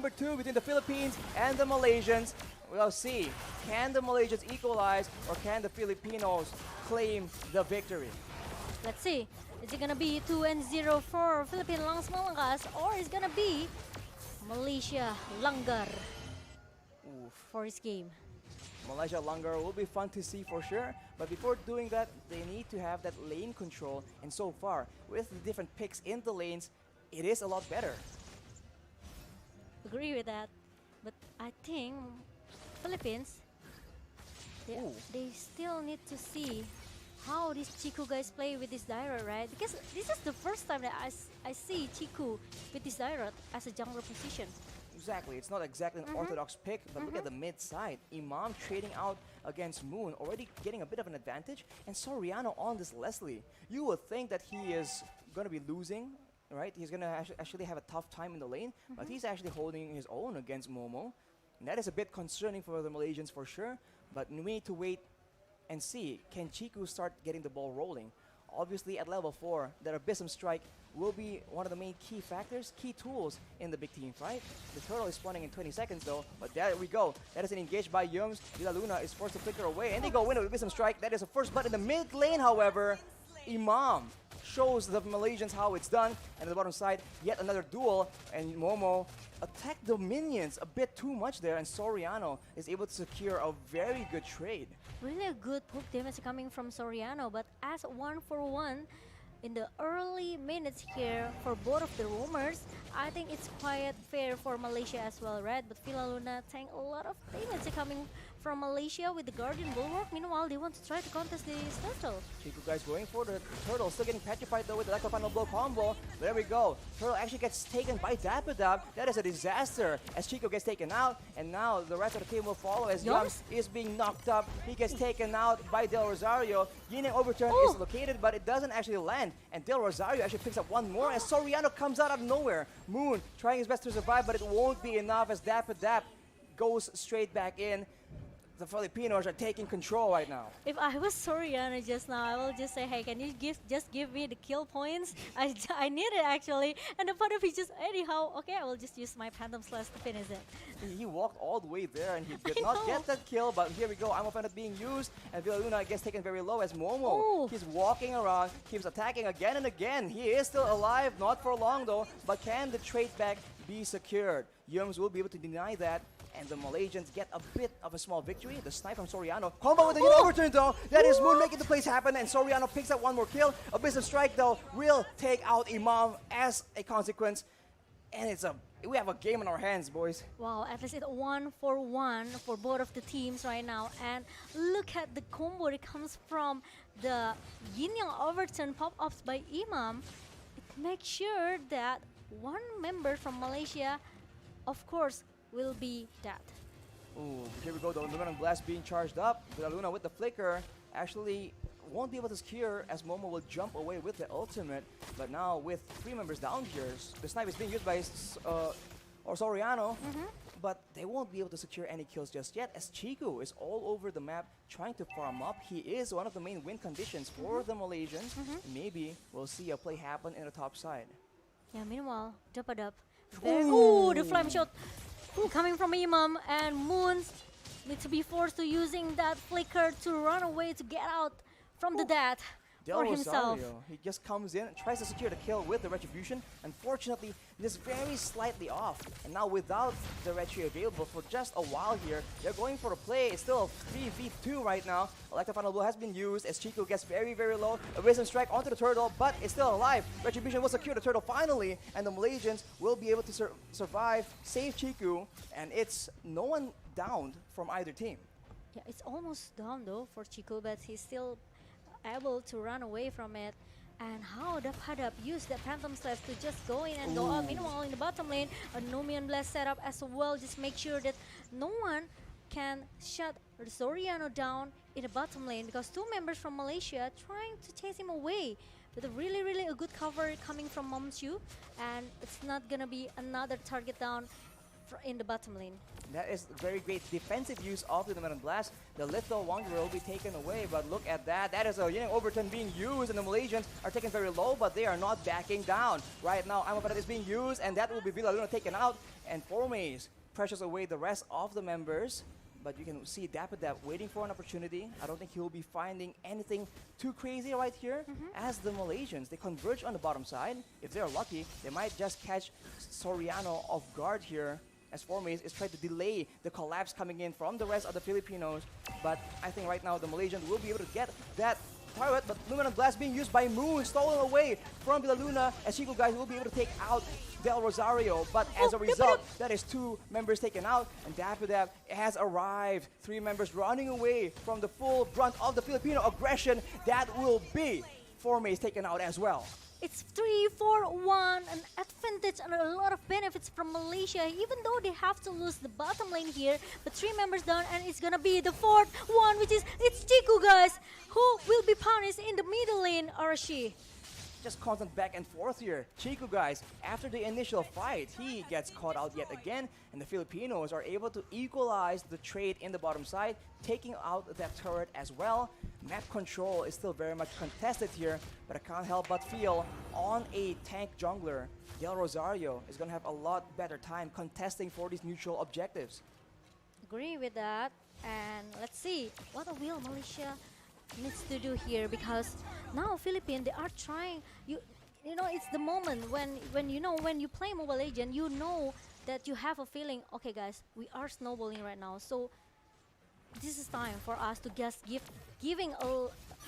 number 2 between the Philippines and the Malaysians. We'll see, can the Malaysians equalize or can the Filipinos claim the victory? Let's see. Is it gonna be 2-0 for Philippine Langs Malakas, or is gonna be Malaysia Langgar for his game? Malaysia Langgar will be fun to see for sure, but before doing that, they need to have that lane control, and so far, with the different picks in the lanes, it is a lot better. Agree with that, but I think Philippines, they still need to see how these Chiku guys play with this Daira, right? Because this is the first time that I see Chiku with this Daira as a jungler position. Exactly, it's not exactly an orthodox pick, but look at the mid side. Imam trading out against Moon, already getting a bit of an advantage, and Soriano on this Leslie. You would think that he is going to be losing, right? He's going to actually have a tough time in the lane, but he's actually holding his own against Momo. And that is a bit concerning for the Malaysians for sure, but we need to wait and see, can Chiku start getting the ball rolling? Obviously, at level 4, that Abyssum Strike will be one of the main key factors, key tools in the big team fight. The turtle is spawning in 20 seconds though, but there we go. That is an engage by Yums. Villa Luna is forced to flicker away, and they go win with Abyssum Strike. That is a first blood in the mid lane, however. Imam shows the Malaysians how it's done, and on the bottom side, yet another duel, and Momo attacked the minions a bit too much there, and Soriano is able to secure a very good trade. Really a good poke damage coming from Soriano, but as 1-for-1 in the early minutes here for both of the roamers, I think it's quite fair for Malaysia as well, right? But Villa Luna tank a lot of damage coming from Malaysia with the Guardian Bulwark. Meanwhile, they want to try to contest this turtle. Chiku guys going for the turtle, still getting petrified though with the final blow combo. There we go. Turtle actually gets taken by Dapadab. That is a disaster as Chiku gets taken out, and now the rest of the team will follow as Yums is being knocked up. He gets taken out by Del Rosario. Yineng Overturn is located, but it doesn't actually land. And Del Rosario actually picks up one more as Soriano comes out of nowhere. Moon trying his best to survive, but it won't be enough as Dapadab goes straight back in. The Filipinos are taking control right now. If I was Soriano just now, I will just say, hey, can you just give me the kill points? I need it actually. And the part of it just anyhow, okay, I will just use my Phantom Slash to finish it. He walked all the way there and he did not get that kill, but here we go. I'm offended being used, and Villa Luna gets taken very low as Momo. He's walking around, keeps attacking again and again. He is still alive, not for long though, but can the trade back be secured? Yums will be able to deny that, and the Malaysians get a bit of a small victory. The snipe from Soriano. Combo with the overturn though. That is Moon making the plays happen, and Soriano picks up one more kill. Abyssum Strike though will take out Imam as a consequence. And we have a game in our hands, boys. Wow, at least it's 1-for-1 for both of the teams right now. And look at the combo that comes from the Yineng Overturn pop-ups by Imam. It makes sure that one member from Malaysia, of course, will be that. Ooh, here we go, the Luminous Blast being charged up. Villa Luna with the flicker actually won't be able to secure as Momo will jump away with the ultimate. But now with 3 members down here, the snipe is being used by Soriano, but they won't be able to secure any kills just yet as Chiku is all over the map trying to farm up. He is one of the main win conditions for the Malaysians. Maybe we'll see a play happen in the top side. Yeah, meanwhile, Dapadab. Ooh, the flame shot coming from Imam, and Moon needs to be forced to using that flicker to run away to get out from the death for himself. He just comes in and tries to secure the kill with the Retribution. Unfortunately, just very slightly off. And now without the Retri available for just a while here, they're going for a play. It's still a 3v2 right now. Electro Final Blow has been used as Chico gets very, very low. A Wisdom Strike onto the turtle, but it's still alive. Retribution will secure the turtle finally, and the Malaysians will be able to survive, save Chiku, and it's no one downed from either team. Yeah, it's almost down though for Chiku, but he's still able to run away from it. And how Dapadab used that Phantom Slash to just go in and go up. Meanwhile, in the bottom lane, a Nomian Blast setup as well. Just make sure that no one can shut Soriano down in the bottom lane, because 2 members from Malaysia trying to chase him away. With a really a good cover coming from Momchu, and it's not gonna be another target down in the bottom lane. That is very great defensive use of the Numinous Blast. The Little Wanderer will be taken away, but look at that. That is a overturn being used, and the Malaysians are taken very low, but they are not backing down. Right now, Amaparat is being used, and that will be Villa Luna taken out, and Formaze pressures away the rest of the members. But you can see Dapper waiting for an opportunity. I don't think he will be finding anything too crazy right here. As the Malaysians, they converge on the bottom side. If they're lucky, they might just catch Soriano off guard here, as Formaze is trying to delay the collapse coming in from the rest of the Filipinos. But I think right now the Malaysians will be able to get that turret, but Luminous Blast being used by Moon, stolen away from Villa Luna, as Chico guys will be able to take out Del Rosario. But as a result, that is 2 members taken out, and Dapper has arrived. 3 members running away from the full brunt of the Filipino aggression. That will be Formaze taken out as well. It's 3-4-1, an advantage and a lot of benefits from Malaysia, even though they have to lose the bottom lane here. But 3 members down, and it's gonna be the 4th one, which is it's Chiku, guys, who will be punished in the middle lane, Arashi. Just constant back and forth here. Chico guys, after the initial fight, he gets caught out yet again, and the Filipinos are able to equalize the trade in the bottom side, taking out that turret as well. Map control is still very much contested here, but I can't help but feel on a tank jungler, Del Rosario is going to have a lot better time contesting for these neutral objectives. Agree with that, and let's see what will Malaysia needs to do here, because now Philippines, they are trying, you know, it's the moment when you play Mobile Legends, you know that you have a feeling, okay guys, we are snowballing right now, so this is time for us to just giving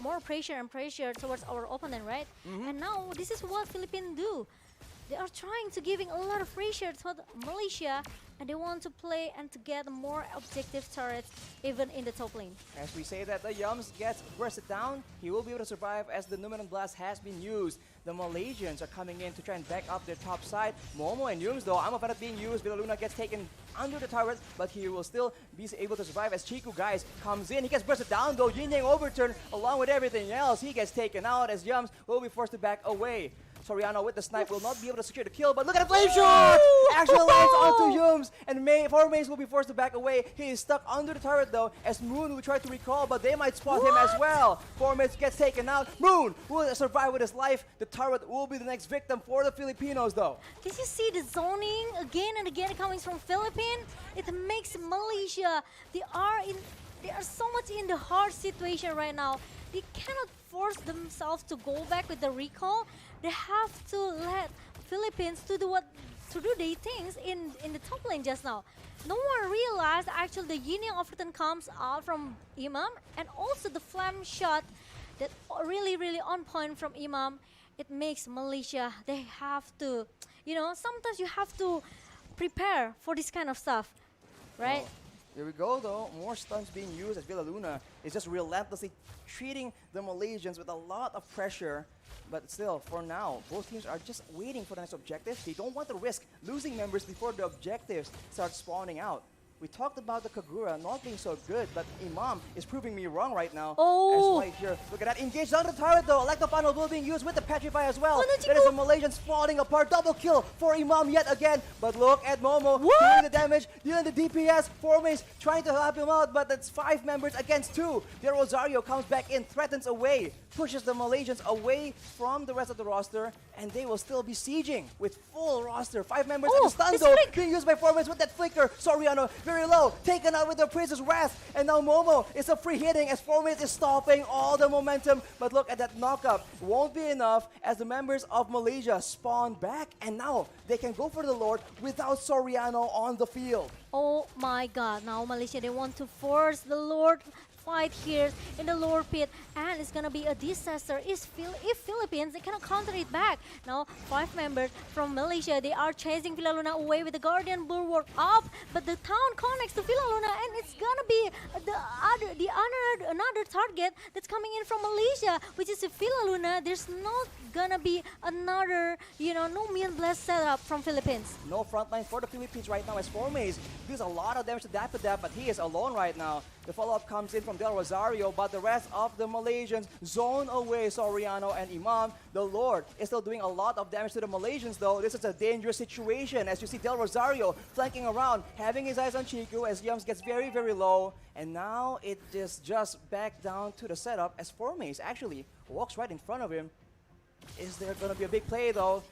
more pressure and pressure towards our opponent, right? And now this is what Philippines do. They are trying to giving a lot of pressure to Malaysia, and they want to play and to get more objective turrets even in the top lane. As we say that the Yums gets bursted down, he will be able to survive as the Numinous Blast has been used. The Malaysians are coming in to try and back up their top side. Momo and Yums though, Amaparat being used, Villa Luna gets taken under the turret, but he will still be able to survive as Chiku guys comes in. He gets bursted down though, Yin Yang overturn along with everything else. He gets taken out as Yums will be forced to back away. Soriano with the snipe will not be able to secure the kill, but look at the flame shot! Actually lands onto Yums, and Formaze will be forced to back away. He is stuck under the turret though, as Moon will try to recall, but they might spot him as well. Formaze gets taken out. Moon will survive with his life. The turret will be the next victim for the Filipinos though. Did you see the zoning again and again coming from Philippines? It makes Malaysia, they are so much in the hard situation right now. They cannot force themselves to go back with the recall. They have to let Philippines to do their things in the top lane just now. No one realized actually the Yin Yang overturn comes out from Imam, and also the flame shot that really on point from Imam. It makes Malaysia, they have to, sometimes you have to prepare for this kind of stuff, right? Oh. Here we go though, more stuns being used as Villa Luna is just relentlessly treating the Malaysians with a lot of pressure. But still, for now, both teams are just waiting for the next objective. They don't want to risk losing members before the objectives start spawning out. We talked about the Kagura not being so good, but Imam is proving me wrong right now. Oh! As right here, look at that, engaged on the turret though. Electro will being used with the Petrify as well. Oh, no, There is the Malaysians falling apart. Double kill for Imam yet again. But look at Momo doing the damage, dealing the DPS. Formaze trying to help him out, but that's 5 members against 2. The Rosario comes back in, threatens away, pushes the Malaysians away from the rest of the roster, and they will still be sieging with full roster. 5 members at the stun though, being used by Formaze with that flicker. Soriano very low, taken out with the Princess Wrath, and now Momo is a free hitting as Formaze is stopping all the momentum. But look at that knockup, won't be enough as the members of Malaysia spawn back, and now they can go for the Lord without Soriano on the field. Oh my god, now Malaysia, they want to force the Lord fight here in the lower pit, and it's gonna be a disaster if Philippines, they cannot counter it back. Now 5 members from Malaysia, they are chasing Villa Luna away with the Guardian Bulwark up, but the town connects to Villa Luna, and it's gonna be another target that's coming in from Malaysia, which is Villa Luna. There's not gonna be another, no Million Blast setup from Philippines. No frontline for the Philippines right now as Formaze deals a lot of damage to Dapper, but he is alone right now. The follow-up comes in from Del Rosario, but the rest of the Malaysians zone away Soriano and Imam. The Lord is still doing a lot of damage to the Malaysians, though. This is a dangerous situation as you see Del Rosario flanking around, having his eyes on Chiku as Yums gets very, very low. And now it is just back down to the setup as Formace actually walks right in front of him. Is there going to be a big play, though?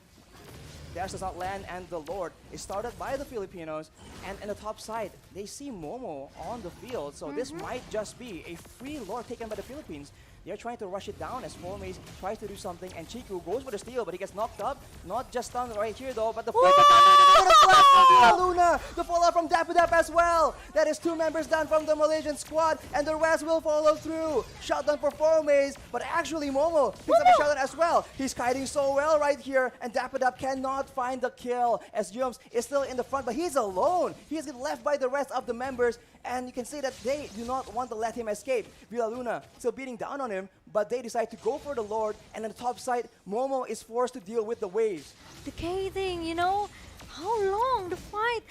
Dash does not land, and the Lord is started by the Filipinos. And in the top side, they see Momo on the field. So this might just be a free Lord taken by the Philippines. They're trying to rush it down as Formace tries to do something, and Chiku goes for the steal, but he gets knocked up. Not just stunned right here, though, but the Luna, the fallout from Dapidap as well. That is 2 members down from the Malaysian squad, and the rest will follow through. Shutdown for Formace, but actually Momo picks up a shutdown as well. He's kiting so well right here, and Dapidap cannot find the kill as Yums is still in the front, but he's alone. He's left by the rest of the members, and you can see that they do not want to let him escape. Villa Luna still beating down on him, but they decide to go for the Lord, and on the top side, Momo is forced to deal with the waves. The K thing, you know, how long the fight?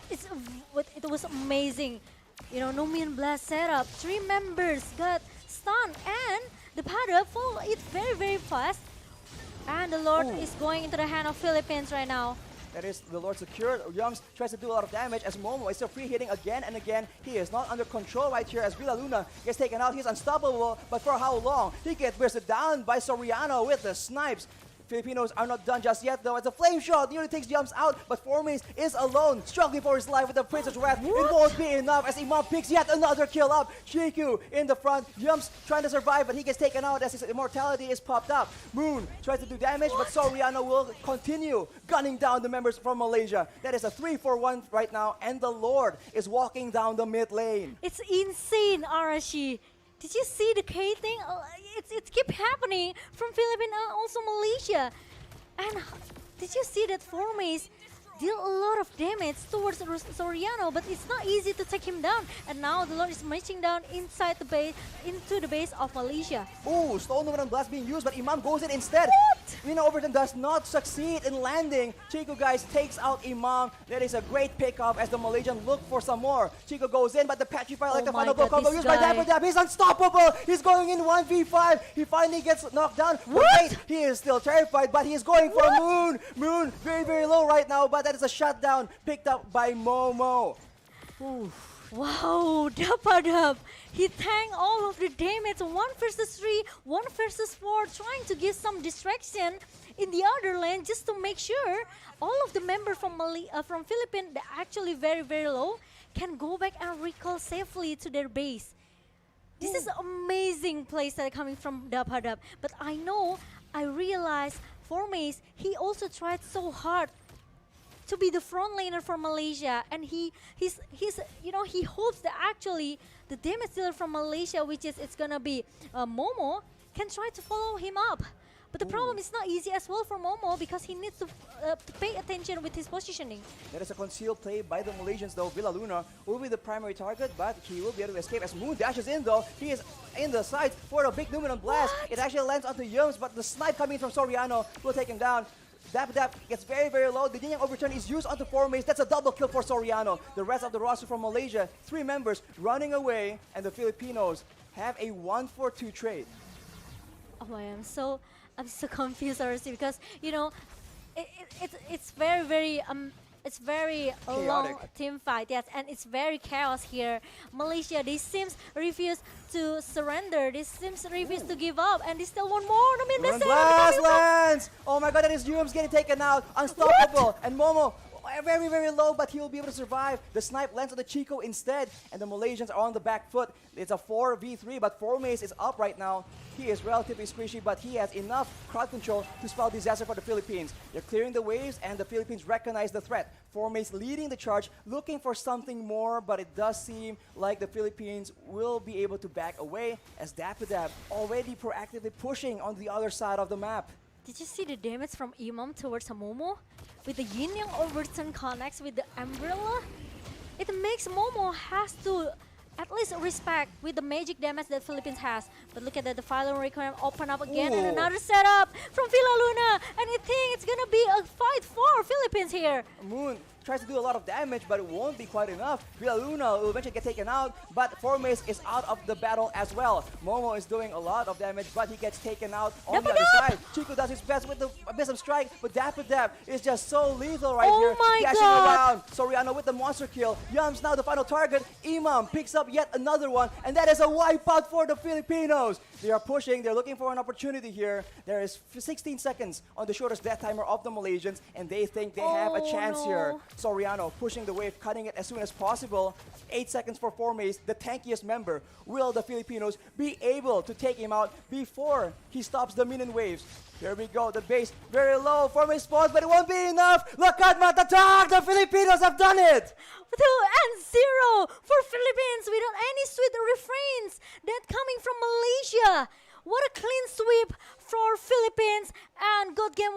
It was amazing. You know, Numian Blast setup. 3 members got stunned, and the Pada followed it very, very fast. And the Lord is going into the hand of Philippines right now. That is the Lord secured. Yums tries to do a lot of damage as Momo is still free hitting again and again. He is not under control right here as Villa Luna gets taken out. He's unstoppable, but for how long? He gets bursted down by Soriano with the snipes. Filipinos are not done just yet, though, as a flame shot nearly takes Yums out, but Formace is alone, struggling for his life with the Princess Wrath. It won't be enough as Imam picks yet another kill up. Chiku in the front, Yums trying to survive, but he gets taken out as his immortality is popped up. Moon tries to do damage, but Soriano will continue gunning down the members from Malaysia. That is a 3-for-1 right now, and the Lord is walking down the mid lane. It's insane, Arashi. Did you see the K thing? It keep happening from Philippines and also Malaysia. And did you see that Formace deal a lot of damage towards Soriano, but it's not easy to take him down. And now the Lord is marching down inside the base, into the base of Malaysia. Ooh, Stone Luminum Blast being used, but Imam goes in instead. Mina Overton does not succeed in landing. Chico, guys, takes out Imam. That is a great pickup as the Malaysian look for some more. Chico goes in, but the Petrifier, like the final blow combo used by Dapper. He's unstoppable. He's going in 1v5. He finally gets knocked down. Wait, he is still terrified, but he is going for Moon. Moon, very, very low right now, but that is a shutdown picked up by Momo. Ooh. Wow, Dapadab. He tanked all of the damage. 1 versus 3, 1 versus 4, trying to give some distraction in the other lane just to make sure all of the members from Philippines, they're actually very, very low, can go back and recall safely to their base. This is amazing plays that are coming from Dapadab. But I realized Formace, he also tried so hard to be the front laner for Malaysia, and he hopes that actually the damage dealer from Malaysia, which is it's gonna be Momo, can try to follow him up. But the problem is not easy as well for Momo because he needs to pay attention with his positioning. That is a concealed play by the Malaysians, though. Villa Luna will be the primary target, but he will be able to escape as Moon dashes in, though. He is in the sight for a big Numinum Blast. It actually lands onto Yums, but the snipe coming from Soriano will take him down. Dap gets very, very low. The Yin Overturn is used onto Formace. That's a double kill for Soriano. The rest of the roster from Malaysia, 3 members running away, and the Filipinos have a 1-for-2 trade. Oh, I'm so confused, RC, because it's very, very it's very long team fight, yes, and it's very chaos here. Malaysia, they seems refuse to surrender. They seems refuse to give up, and they still want more. Blast lands! Oh my god, that is Yums getting taken out. Unstoppable. And Momo, very, very low, but he will be able to survive. The snipe lands on the Chico instead, and the Malaysians are on the back foot. It's a 4v3, but Formace is up right now. He is relatively squishy, but he has enough crowd control to spell disaster for the Philippines. They're clearing the waves, and the Philippines recognize the threat. Formace leading the charge, looking for something more, but it does seem like the Philippines will be able to back away as Dapidab already proactively pushing on the other side of the map. Did you see the damage from Imam towards Momo? With the Yin Yang Overturn connects with the Umbrella? It makes Momo has to at least respect with the magic damage that Philippines has. But look at that, the Phylum Requiem open up again, and another setup from Villa Luna. And I think it's gonna be a fight for Philippines here. Moon tries to do a lot of damage, but it won't be quite enough. Luna will eventually get taken out, but Formace is out of the battle as well. Momo is doing a lot of damage, but he gets taken out on the other side. Chico does his best with the Abyssum Strike, but Dapper is just so lethal right here. my Dashing God. around. Soriano with the monster kill. Yum's now the final target. Imam picks up yet another one, and that is a wipeout for the Filipinos. They are pushing. They're looking for an opportunity here. There is 16 seconds on the shortest death timer of the Malaysians, and they think they have a chance here. Soriano pushing the wave, cutting it as soon as possible. 8 seconds for Formace, the tankiest member. Will the Filipinos be able to take him out before he stops the minion waves? Here we go, the base very low. Formace spawns, but it won't be enough. Look at Matatak! The Filipinos have done it! 2-0 for Philippines without any sweet refrains that coming from Malaysia. What a clean sweep for Philippines, and good game